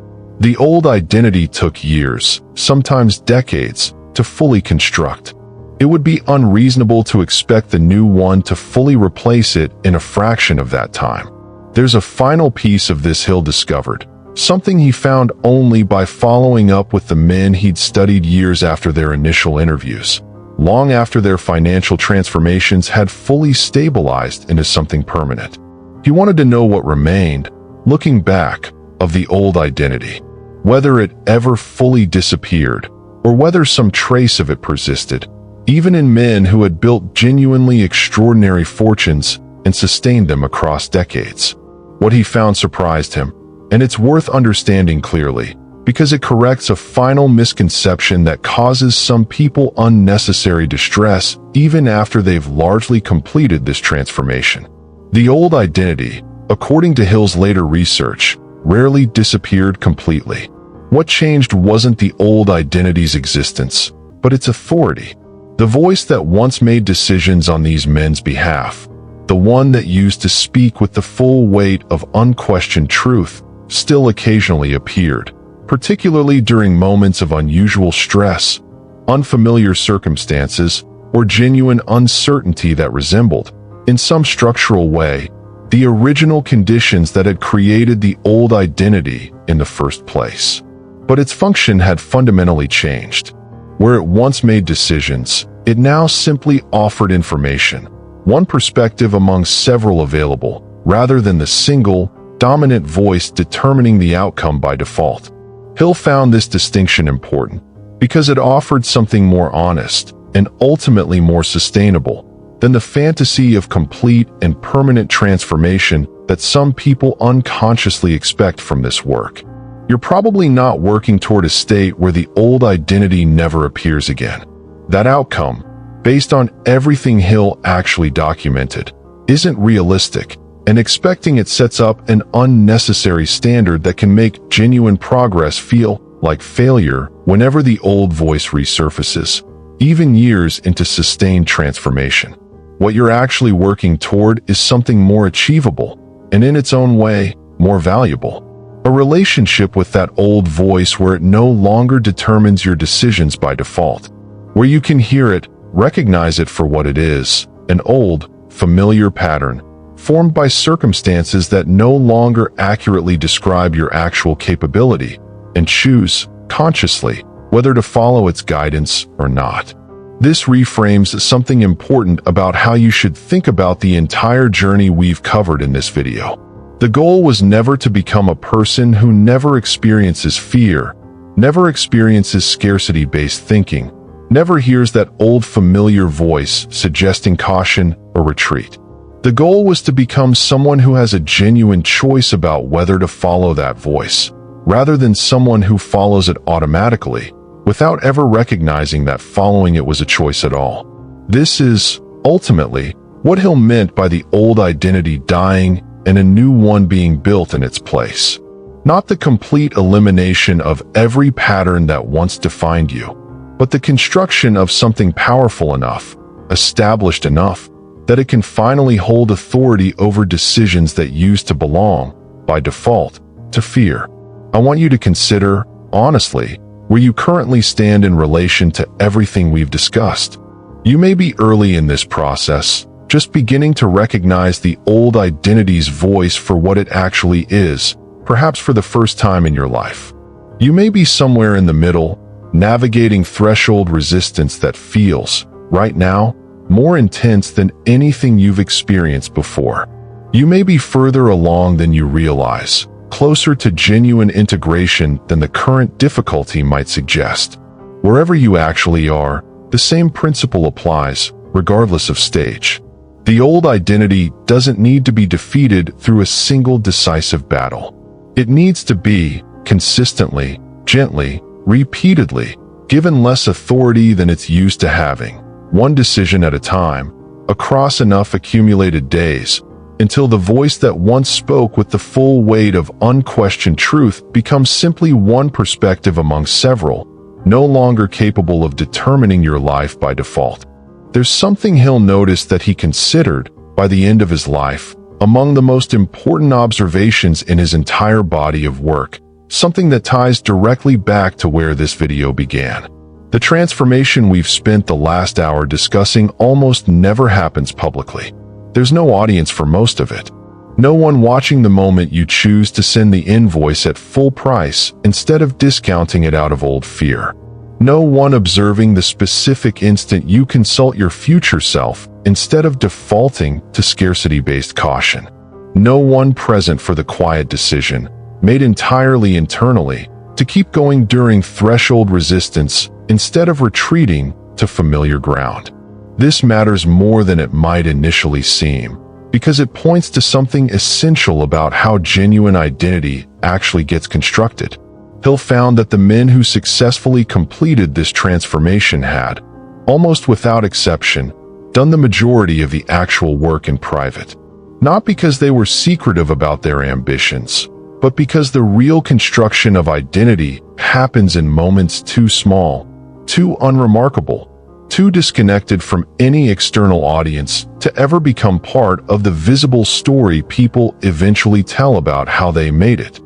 The old identity took years, sometimes decades, to fully construct. It would be unreasonable to expect the new one to fully replace it in a fraction of that time. There's a final piece of this Hill discovered, something he found only by following up with the men he'd studied years after their initial interviews, long after their financial transformations had fully stabilized into something permanent. He wanted to know what remained, looking back, of the old identity, whether it ever fully disappeared, or whether some trace of it persisted, even in men who had built genuinely extraordinary fortunes and sustained them across decades. What he found surprised him, and it's worth understanding clearly, because it corrects a final misconception that causes some people unnecessary distress even after they've largely completed this transformation. The old identity, according to Hill's later research, rarely disappeared completely. What changed wasn't the old identity's existence, but its authority. The voice that once made decisions on these men's behalf, the one that used to speak with the full weight of unquestioned truth, still occasionally appeared, particularly during moments of unusual stress, unfamiliar circumstances, or genuine uncertainty that resembled, in some structural way, the original conditions that had created the old identity in the first place. But its function had fundamentally changed. Where it once made decisions, it now simply offered information, one perspective among several available, rather than the single, dominant voice determining the outcome by default. Hill found this distinction important because it offered something more honest and ultimately more sustainable than the fantasy of complete and permanent transformation that some people unconsciously expect from this work. You're probably not working toward a state where the old identity never appears again. That outcome, based on everything Hill actually documented, isn't realistic, and expecting it sets up an unnecessary standard that can make genuine progress feel like failure whenever the old voice resurfaces, even years into sustained transformation. What you're actually working toward is something more achievable, and in its own way, more valuable. A relationship with that old voice where it no longer determines your decisions by default, where you can hear it, recognize it for what it is, an old, familiar pattern, formed by circumstances that no longer accurately describe your actual capability, and choose, consciously, whether to follow its guidance or not. This reframes something important about how you should think about the entire journey we've covered in this video. The goal was never to become a person who never experiences fear, never experiences scarcity-based thinking, never hears that old familiar voice suggesting caution or retreat. The goal was to become someone who has a genuine choice about whether to follow that voice, rather than someone who follows it automatically, without ever recognizing that following it was a choice at all. This is, ultimately, what Hill meant by the old identity dying and a new one being built in its place. Not the complete elimination of every pattern that once defined you, but the construction of something powerful enough, established enough, that it can finally hold authority over decisions that used to belong, by default, to fear. I want you to consider, honestly, where you currently stand in relation to everything we've discussed. You may be early in this process, just beginning to recognize the old identity's voice for what it actually is, perhaps for the first time in your life. You may be somewhere in the middle, navigating threshold resistance that feels, right now, more intense than anything you've experienced before. You may be further along than you realize, closer to genuine integration than the current difficulty might suggest. Wherever you actually are, the same principle applies, regardless of stage. The old identity doesn't need to be defeated through a single decisive battle. It needs to be, consistently, gently, repeatedly, given less authority than it's used to having, one decision at a time, across enough accumulated days, until the voice that once spoke with the full weight of unquestioned truth becomes simply one perspective among several, no longer capable of determining your life by default. There's something Hill noticed that he considered, by the end of his life, among the most important observations in his entire body of work, something that ties directly back to where this video began. The transformation we've spent the last hour discussing almost never happens publicly. There's no audience for most of it. No one watching the moment you choose to send the invoice at full price instead of discounting it out of old fear. No one observing the specific instant you consult your future self instead of defaulting to scarcity-based caution. No one present for the quiet decision, made entirely internally, to keep going during threshold resistance instead of retreating to familiar ground. This matters more than it might initially seem, because it points to something essential about how genuine identity actually gets constructed. Hill found that the men who successfully completed this transformation had, almost without exception, done the majority of the actual work in private. Not because they were secretive about their ambitions, but because the real construction of identity happens in moments too small, too unremarkable, too disconnected from any external audience to ever become part of the visible story people eventually tell about how they made it.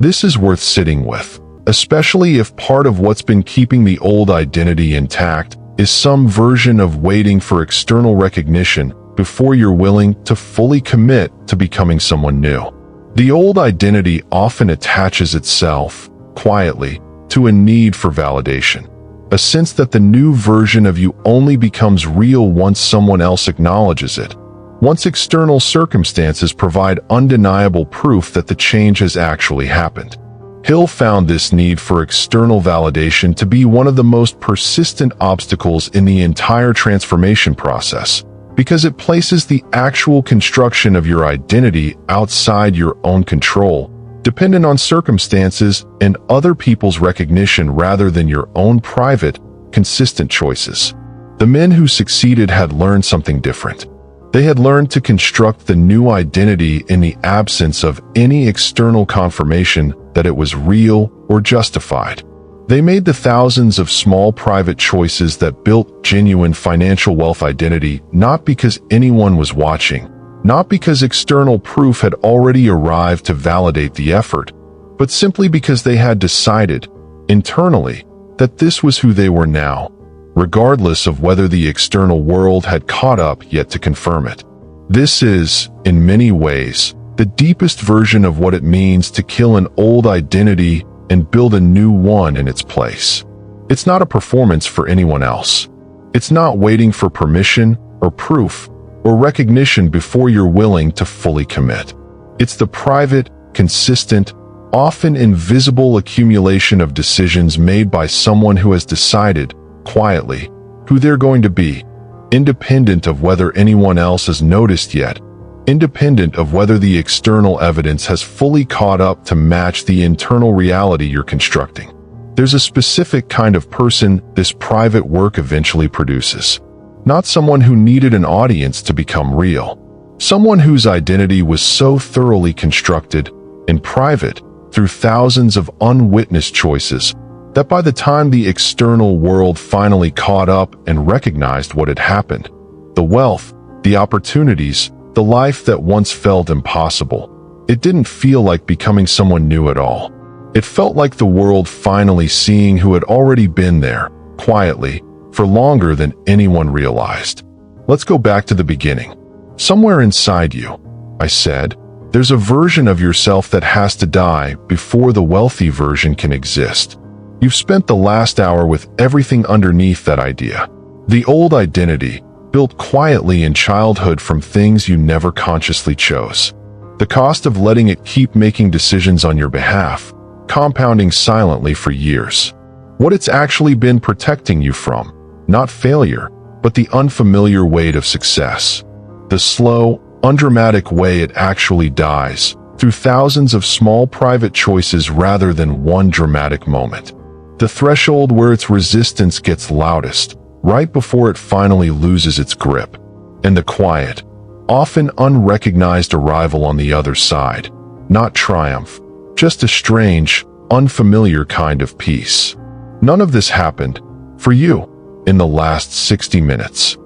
This is worth sitting with, especially if part of what's been keeping the old identity intact is some version of waiting for external recognition before you're willing to fully commit to becoming someone new. The old identity often attaches itself, quietly, to a need for validation. A sense that the new version of you only becomes real once someone else acknowledges it, once external circumstances provide undeniable proof that the change has actually happened. Hill found this need for external validation to be one of the most persistent obstacles in the entire transformation process, because it places the actual construction of your identity outside your own control, dependent on circumstances and other people's recognition rather than your own private, consistent choices. The men who succeeded had learned something different. They had learned to construct the new identity in the absence of any external confirmation that it was real or justified. They made the thousands of small private choices that built genuine financial wealth identity not because anyone was watching, not because external proof had already arrived to validate the effort, but simply because they had decided, internally, that this was who they were now, regardless of whether the external world had caught up yet to confirm it. This is, in many ways, the deepest version of what it means to kill an old identity and build a new one in its place. It's not a performance for anyone else. It's not waiting for permission or proof or recognition before you're willing to fully commit. It's the private, consistent, often invisible accumulation of decisions made by someone who has decided, quietly, who they're going to be, independent of whether anyone else has noticed yet, independent of whether the external evidence has fully caught up to match the internal reality you're constructing. There's a specific kind of person this private work eventually produces. Not someone who needed an audience to become real. Someone whose identity was so thoroughly constructed, in private, through thousands of unwitnessed choices, that by the time the external world finally caught up and recognized what had happened, the wealth, the opportunities, the life that once felt impossible, it didn't feel like becoming someone new at all. It felt like the world finally seeing who had already been there, quietly, for longer than anyone realized. Let's go back to the beginning. Somewhere inside you, I said, there's a version of yourself that has to die before the wealthy version can exist. You've spent the last hour with everything underneath that idea. The old identity, built quietly in childhood from things you never consciously chose. The cost of letting it keep making decisions on your behalf, compounding silently for years. What it's actually been protecting you from, not failure, but the unfamiliar weight of success. The slow, undramatic way it actually dies, through thousands of small private choices rather than one dramatic moment. The threshold where its resistance gets loudest, right before it finally loses its grip. And the quiet, often unrecognized arrival on the other side. Not triumph, just a strange, unfamiliar kind of peace. None of this happened, for you, in the last 60 minutes.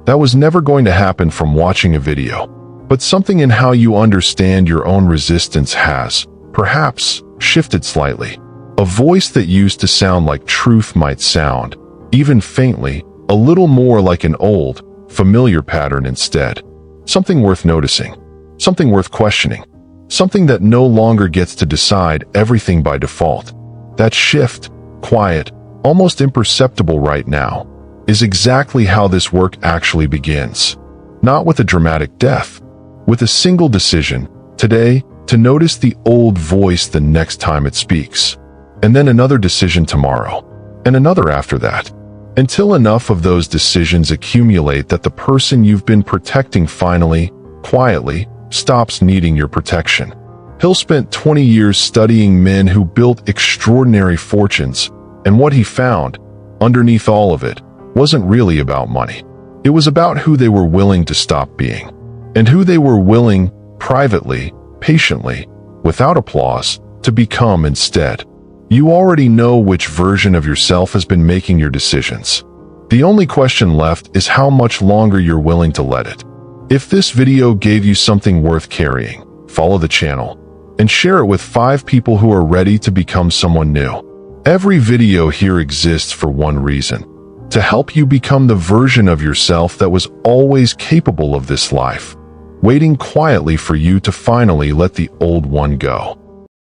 That was never going to happen from watching a video. But something in how you understand your own resistance has, perhaps, shifted slightly. A voice that used to sound like truth might sound, even faintly, a little more like an old, familiar pattern instead. Something worth noticing. Something worth questioning. Something that no longer gets to decide everything by default. That shift, quiet, almost imperceptible right now, is exactly how this work actually begins. Not with a dramatic death, with a single decision, today, to notice the old voice the next time it speaks. And then another decision tomorrow, and another after that, until enough of those decisions accumulate that the person you've been protecting finally, quietly, stops needing your protection. Hill spent 20 years studying men who built extraordinary fortunes, and what he found, underneath all of it, wasn't really about money. It was about who they were willing to stop being, and who they were willing, privately, patiently, without applause, to become instead. You already know which version of yourself has been making your decisions. The only question left is how much longer you're willing to let it. If this video gave you something worth carrying, follow the channel and share it with 5 people who are ready to become someone new. Every video here exists for one reason: to help you become the version of yourself that was always capable of this life, waiting quietly for you to finally let the old one go.